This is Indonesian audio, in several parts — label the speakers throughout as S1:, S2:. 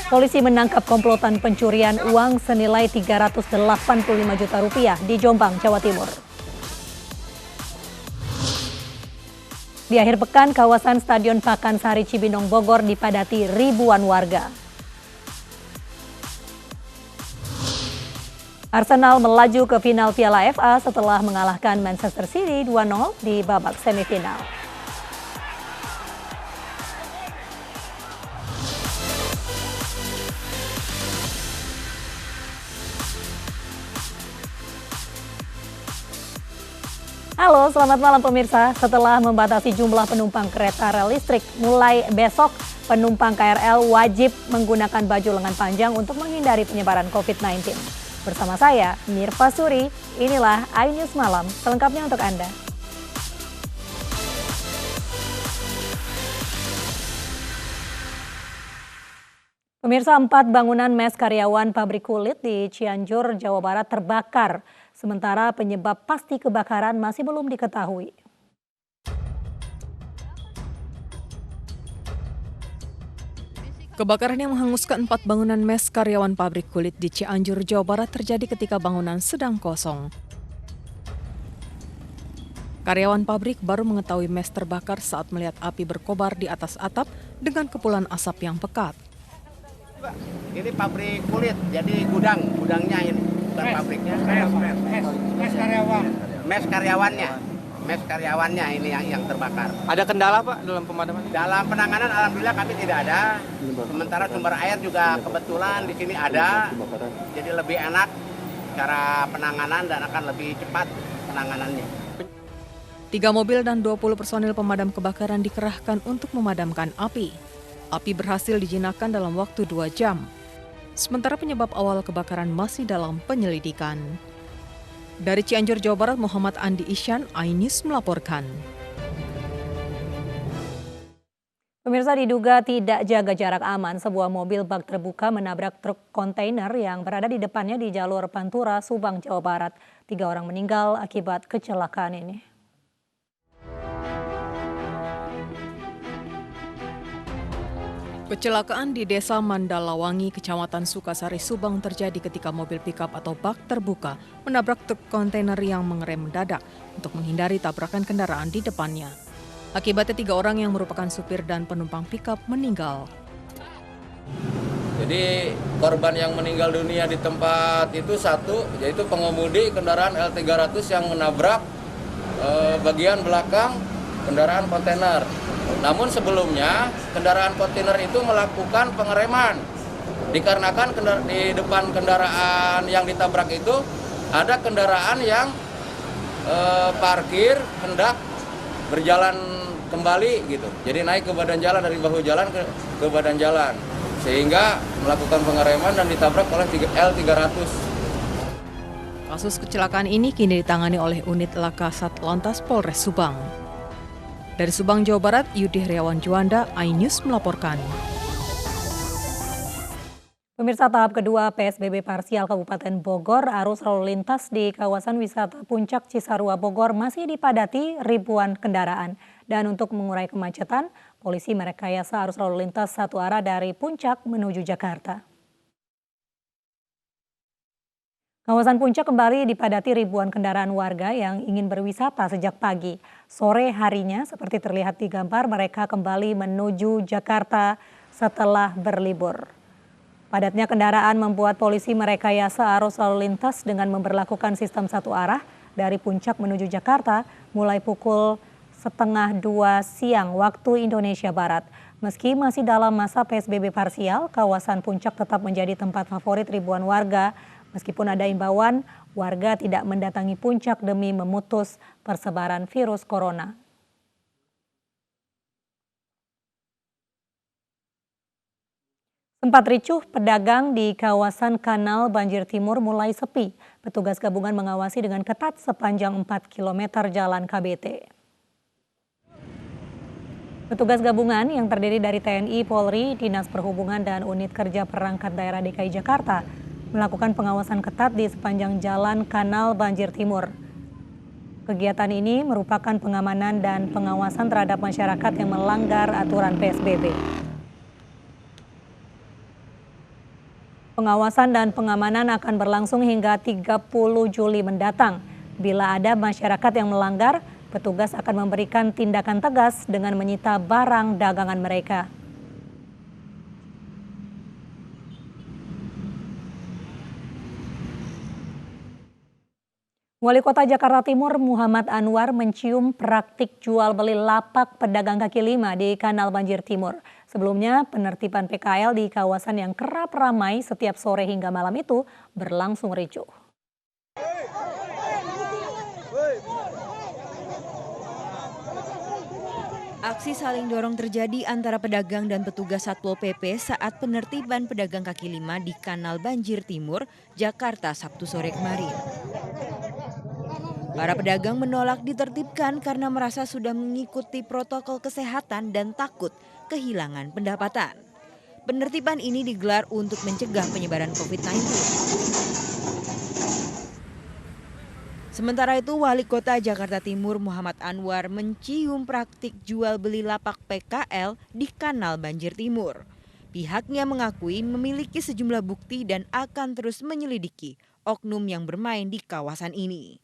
S1: Polisi menangkap komplotan pencurian uang senilai 385 juta rupiah di Jombang, Jawa Timur. Di akhir pekan, kawasan Stadion Pakansari Cibinong, Bogor dipadati ribuan warga. Arsenal melaju ke final Piala FA setelah mengalahkan Manchester City 2-0 di babak semifinal. Halo, selamat malam pemirsa. Setelah membatasi jumlah penumpang kereta rel listrik, mulai besok penumpang KRL wajib menggunakan baju lengan panjang untuk menghindari penyebaran COVID-19. Bersama saya, Mirva Suri, inilah iNews Malam, selengkapnya untuk Anda. Pemirsa, 4 bangunan mes karyawan pabrik kulit di Cianjur, Jawa Barat terbakar. Sementara penyebab pasti kebakaran masih belum diketahui.
S2: Kebakaran yang menghanguskan 4 bangunan mes karyawan pabrik kulit di Cianjur, Jawa Barat terjadi ketika bangunan sedang kosong. Karyawan pabrik baru mengetahui mes terbakar saat melihat api berkobar di atas atap dengan kepulan asap yang pekat.
S3: Ini pabrik kulit, jadi gudangnya ini, bukan pabriknya. Mes karyawannya ini yang terbakar.
S4: Ada kendala Pak dalam pemadaman?
S3: Dalam penanganan alhamdulillah kami tidak ada. Sementara sumber air juga kebetulan di sini ada. Jadi lebih enak cara penanganan dan akan lebih cepat penanganannya.
S2: 3 mobil dan 20 personil pemadam kebakaran dikerahkan untuk memadamkan api. Api berhasil dijinakkan dalam waktu 2 jam. Sementara penyebab awal kebakaran masih dalam penyelidikan. Dari Cianjur, Jawa Barat, Muhammad Andi Isyan, iNews melaporkan.
S1: Pemirsa, diduga tidak jaga jarak aman, sebuah mobil bak terbuka menabrak truk kontainer yang berada di depannya di jalur Pantura, Subang, Jawa Barat. 3 orang meninggal akibat kecelakaan ini.
S2: Kecelakaan di Desa Mandalawangi, Kecamatan Sukasari, Subang terjadi ketika mobil pickup atau bak terbuka menabrak truk kontainer yang mengerem mendadak untuk menghindari tabrakan kendaraan di depannya. Akibatnya 3 orang yang merupakan supir dan penumpang pickup meninggal.
S5: Jadi korban yang meninggal dunia di tempat itu 1, yaitu pengemudi kendaraan L300 yang menabrak bagian belakang kendaraan kontainer. Namun sebelumnya kendaraan kontainer itu melakukan pengereman dikarenakan di depan kendaraan yang ditabrak itu ada kendaraan yang parkir hendak berjalan kembali gitu. Jadi naik ke badan jalan dari bahu jalan ke badan jalan sehingga melakukan pengereman dan ditabrak oleh L300.
S2: Kasus kecelakaan ini kini ditangani oleh unit Laka Satlantas Polres Subang. Dari Subang, Jawa Barat, Yudi Heriawan Juanda, iNews melaporkan.
S1: Pemirsa, tahap kedua PSBB parsial Kabupaten Bogor, arus lalu lintas di kawasan wisata Puncak Cisarua Bogor masih dipadati ribuan kendaraan. Dan untuk mengurai kemacetan, polisi merekayasa arus lalu lintas satu arah dari Puncak menuju Jakarta. Kawasan Puncak kembali dipadati ribuan kendaraan warga yang ingin berwisata sejak pagi. Sore harinya, seperti terlihat di gambar, mereka kembali menuju Jakarta setelah berlibur. Padatnya kendaraan membuat polisi merekayasa arus lalu lintas dengan memberlakukan sistem satu arah dari Puncak menuju Jakarta mulai pukul 1:30 siang waktu Indonesia Barat. Meski masih dalam masa PSBB parsial, kawasan Puncak tetap menjadi tempat favorit ribuan warga. Meskipun ada imbauan, warga tidak mendatangi Puncak demi memutus persebaran virus corona. Sempat ricuh, pedagang di kawasan Kanal Banjir Timur mulai sepi. Petugas gabungan mengawasi dengan ketat sepanjang 4 km jalan KBT. Petugas gabungan yang terdiri dari TNI, Polri, Dinas Perhubungan, dan Unit Kerja Perangkat Daerah DKI Jakarta melakukan pengawasan ketat di sepanjang jalan Kanal Banjir Timur. Kegiatan ini merupakan pengamanan dan pengawasan terhadap masyarakat yang melanggar aturan PSBB. Pengawasan dan pengamanan akan berlangsung hingga 30 Juli mendatang. Bila ada masyarakat yang melanggar, petugas akan memberikan tindakan tegas dengan menyita barang dagangan mereka. Wali Kota Jakarta Timur Muhammad Anwar mencium praktik jual beli lapak pedagang kaki lima di Kanal Banjir Timur. Sebelumnya, penertiban PKL di kawasan yang kerap ramai setiap sore hingga malam itu berlangsung ricuh.
S6: Aksi saling dorong terjadi antara pedagang dan petugas Satpol PP saat penertiban pedagang kaki lima di Kanal Banjir Timur, Jakarta Sabtu sore kemarin. Para pedagang menolak ditertibkan karena merasa sudah mengikuti protokol kesehatan dan takut kehilangan pendapatan. Penertiban ini digelar untuk mencegah penyebaran COVID-19. Sementara itu, Wali Kota Jakarta Timur Muhammad Anwar mencium praktik jual beli lapak PKL di Kanal Banjir Timur. Pihaknya mengakui memiliki sejumlah bukti dan akan terus menyelidiki oknum yang bermain di kawasan ini.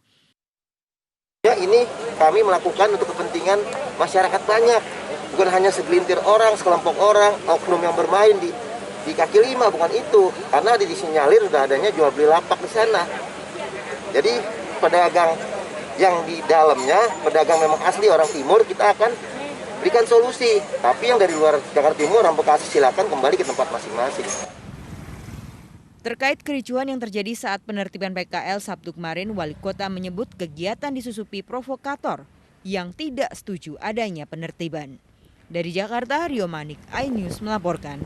S7: Ini kami melakukan untuk kepentingan masyarakat banyak, bukan hanya segelintir orang, sekelompok orang, oknum yang bermain di kaki lima, bukan itu. Karena disinyalir sudah adanya jual beli lapak di sana. Jadi pedagang yang di dalamnya, pedagang memang asli orang timur, kita akan berikan solusi. Tapi yang dari luar Jakarta Timur, orang Bekasi, silakan kembali ke tempat masing-masing.
S6: Terkait kericuhan yang terjadi saat penertiban PKL Sabtu kemarin, Wali Kota menyebut kegiatan disusupi provokator yang tidak setuju adanya penertiban. Dari Jakarta, Rio Manik, iNews melaporkan.